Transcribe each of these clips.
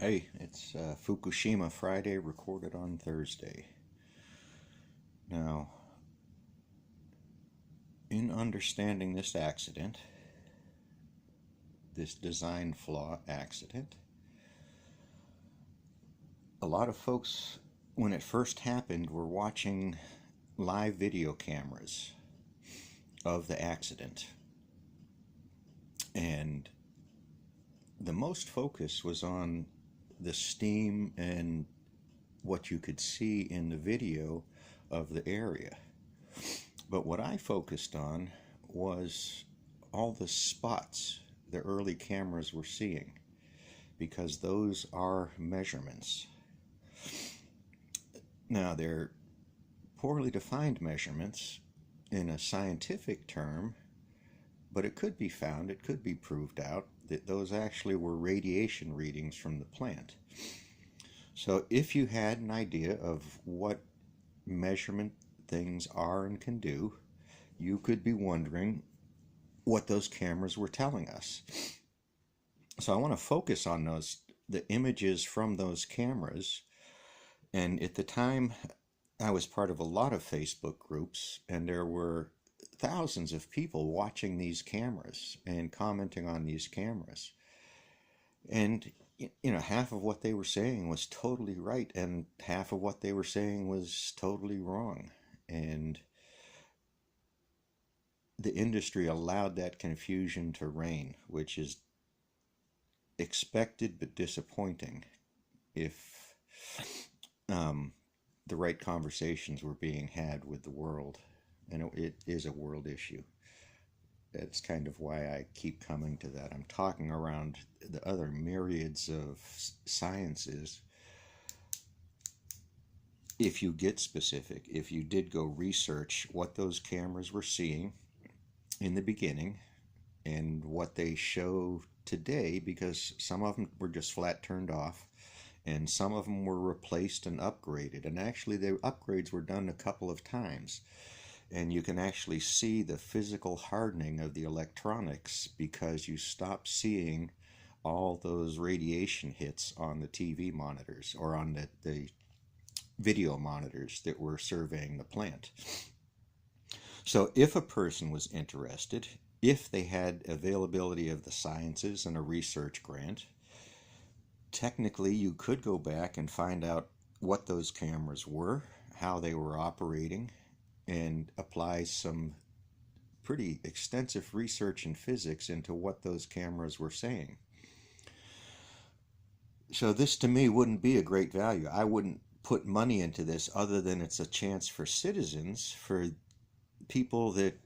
Hey, it's Fukushima Friday, recorded on Thursday. Now, in understanding this accident, this design flaw accident, a lot of folks, when it first happened, were watching live video cameras of the accident. And the most focus was on the steam and what you could see in the video of the area. But what I focused on was all the spots the early cameras were seeing, because those are measurements. Now, they're poorly defined measurements in a scientific term, but it could be found, it could be proved out that those actually were radiation readings from the plant. So if you had an idea of what measurement things are and can do, you could be wondering what those cameras were telling us. So I want to focus on the images from those cameras. And at the time, I was part of a lot of Facebook groups, and there were thousands of people watching these cameras and commenting on these cameras. And half of what they were saying was totally right, and half of what they were saying was totally wrong. And the industry allowed that confusion to reign, which is expected but disappointing if the right conversations were being had with the world. And it is a world issue. That's kind of why I keep coming to that. I'm talking around the other myriads of sciences. If you get specific, if you did go research what those cameras were seeing in the beginning and what they show today, because some of them were just flat turned off and some of them were replaced and upgraded. And actually, the upgrades were done a couple of times. And you can actually see the physical hardening of the electronics because you stop seeing all those radiation hits on the TV monitors or on the video monitors that were surveying the plant. So if a person was interested, if they had availability of the sciences and a research grant, technically you could go back and find out what those cameras were, how they were operating, and apply some pretty extensive research in physics into what those cameras were saying. So this to me wouldn't be a great value. I wouldn't put money into this other than it's a chance for citizens, for people that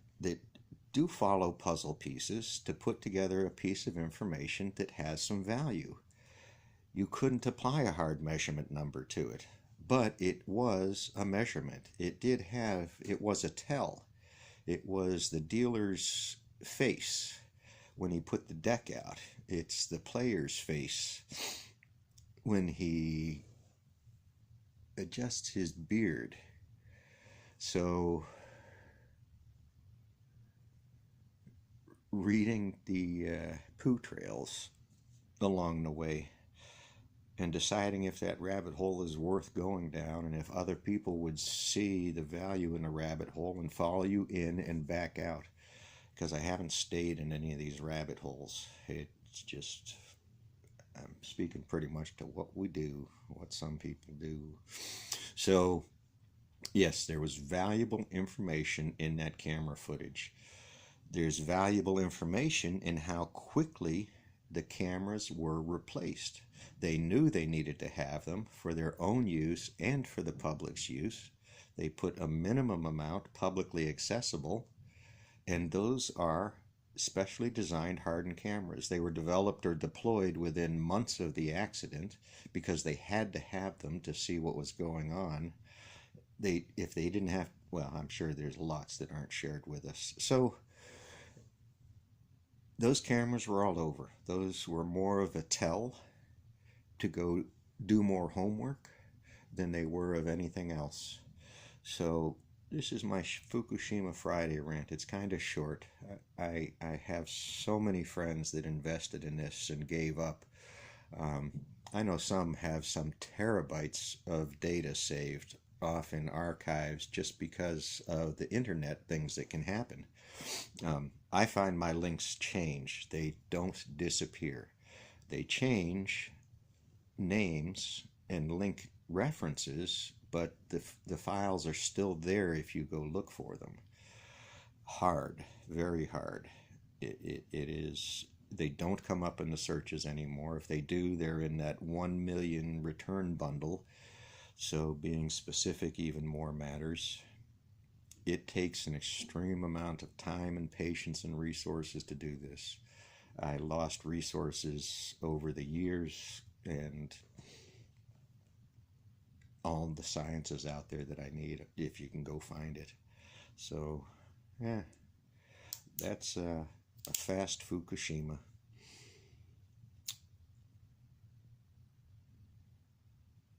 do follow puzzle pieces, to put together a piece of information that has some value. You couldn't apply a hard measurement number to it, but it was a measurement. It was a tell. It was the dealer's face when he put the deck out. It's the player's face when he adjusts his beard. So reading the poo trails along the way and deciding if that rabbit hole is worth going down, and if other people would see the value in a rabbit hole and follow you in and back out. Because I haven't stayed in any of these rabbit holes. It's just, I'm speaking pretty much to what we do, what some people do. So, yes, there was valuable information in that camera footage. There's valuable information in how quickly the cameras were replaced. They knew they needed to have them for their own use and for the public's use. They put a minimum amount publicly accessible, and those are specially designed hardened cameras. They were developed or deployed within months of the accident because they had to have them to see what was going on. If they didn't have, well, I'm sure there's lots that aren't shared with us. So those cameras were all over. Those were more of a tell to go do more homework than they were of anything else. So this is my Fukushima Friday rant. It's kind of short. I have so many friends that invested in this and gave up. I know some have some terabytes of data saved off in archives just because of the internet things that can happen. I find my links change, they don't disappear. They change names and link references, but the files are still there if you go look for them. Hard, very hard. It is. They don't come up in the searches anymore. If they do, they're in that 1 million return bundle. So being specific even more matters. It takes an extreme amount of time and patience and resources to do this. I lost resources over the years and all the sciences out there that I need if you can go find it. So, yeah, that's a fast Fukushima.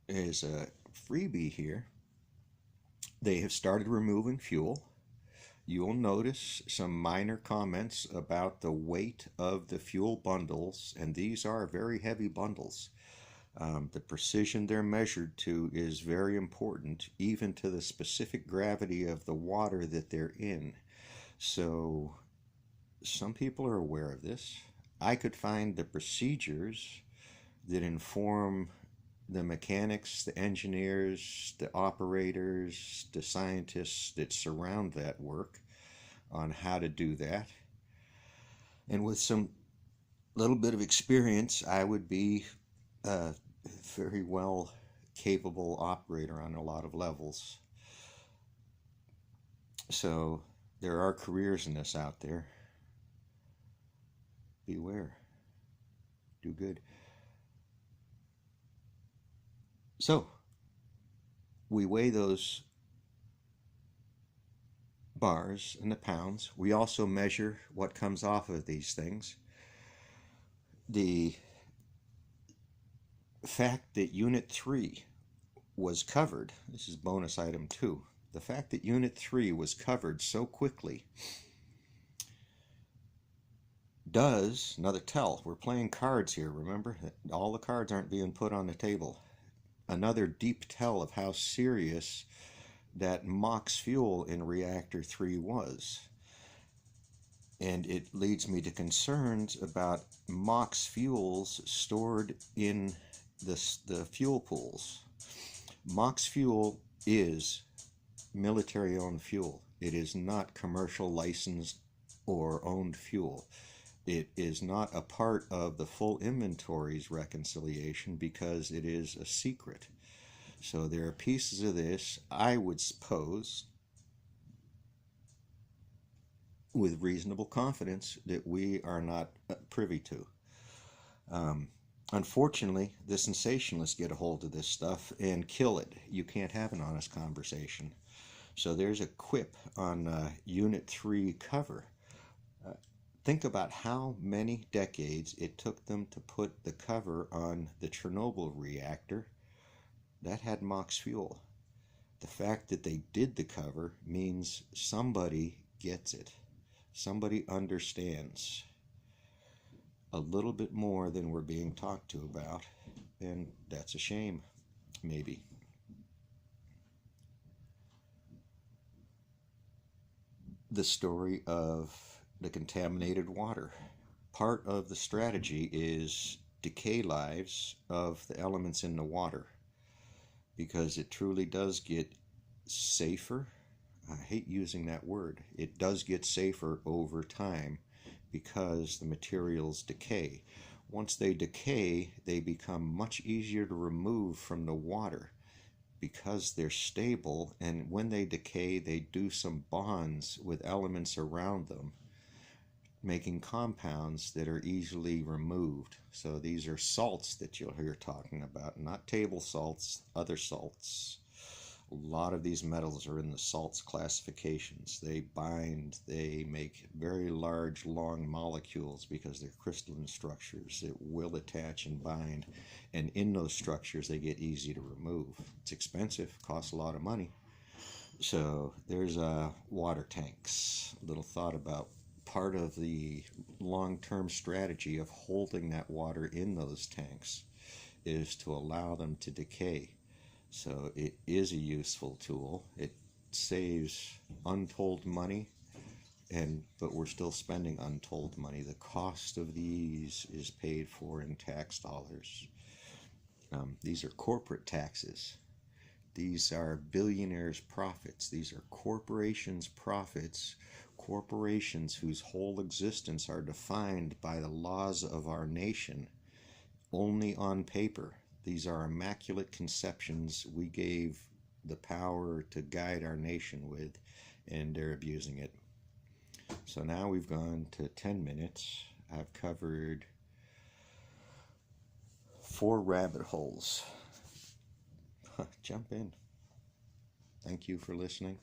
There's a freebie here. They have started removing fuel. You'll notice some minor comments about the weight of the fuel bundles, and these are very heavy bundles. The precision they're measured to is very important, even to the specific gravity of the water that they're in. So some people are aware of this. I could find the procedures that inform the mechanics, the engineers, the operators, the scientists that surround that work on how to do that. And with some little bit of experience, I would be a very well capable operator on a lot of levels. So there are careers in this out there. Beware. Do good. So we weigh those bars and the pounds. We also measure what comes off of these things. The fact that Unit 3 was covered, this is bonus item 2, the fact that Unit 3 was covered so quickly does, another tell, we're playing cards here, remember? All the cards aren't being put on the table. Another deep tell of how serious that MOX fuel in reactor 3 was. And it leads me to concerns about MOX fuels stored in the fuel pools. MOX fuel is military-owned fuel. It is not commercial licensed or owned fuel. It is not a part of the full inventories reconciliation because it is a secret. So there are pieces of this, I would suppose, with reasonable confidence, that we are not privy to. Unfortunately, the sensationalists get a hold of this stuff and kill it. You can't have an honest conversation. So there's a quip on Unit 3 cover. Think about how many decades it took them to put the cover on the Chernobyl reactor. That had MOX fuel. The fact that they did the cover means somebody gets it. Somebody understands a little bit more than we're being talked to about, and that's a shame, maybe. The story of the contaminated water. Part of the strategy is decay lives of the elements in the water, because it truly does get safer. I hate using that word. It does get safer over time because the materials decay. Once they decay, they become much easier to remove from the water because they're stable, and when they decay, they do some bonds with elements around them, making compounds that are easily removed. So these are salts that you'll hear talking about, not table salts, other salts. A lot of these metals are in the salts classifications. They bind, they make very large, long molecules because they're crystalline structures that will attach and bind. And in those structures, they get easy to remove. It's expensive, costs a lot of money. So there's water tanks. A little thought about part of the long-term strategy of holding that water in those tanks is to allow them to decay. So it is a useful tool. It saves untold money, but we're still spending untold money. The cost of these is paid for in tax dollars. These are corporate taxes. These are billionaires' profits. These are corporations' profits, corporations whose whole existence are defined by the laws of our nation, only on paper. These are immaculate conceptions we gave the power to guide our nation with, and they're abusing it. So now we've gone to 10 minutes. I've covered 4 rabbit holes. Jump in. Thank you for listening.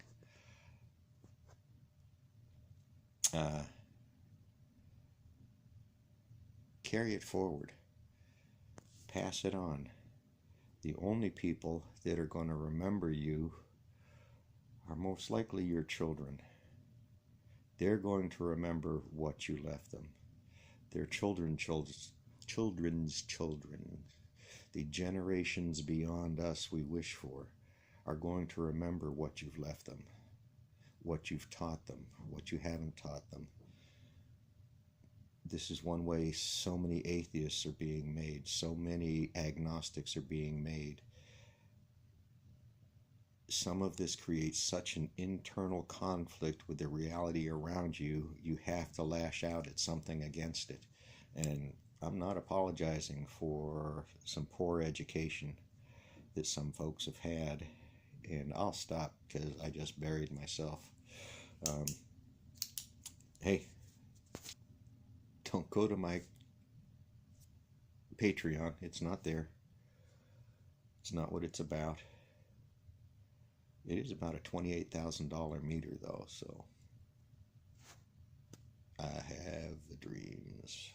Carry it forward. Pass it on. The only people that are going to remember you are most likely your children. They're going to remember what you left them. Their children's children, the generations beyond us we wish for, are going to remember what you've left them, what you've taught them, what you haven't taught them. This is one way so many atheists are being made, so many agnostics are being made. Some of this creates such an internal conflict with the reality around you, you have to lash out at something against it. And I'm not apologizing for some poor education that some folks have had, and I'll stop because I just buried myself. Hey, don't go to my Patreon. It's not there. It's not what it's about. It is about a $28,000 meter, though, so I have the dreams.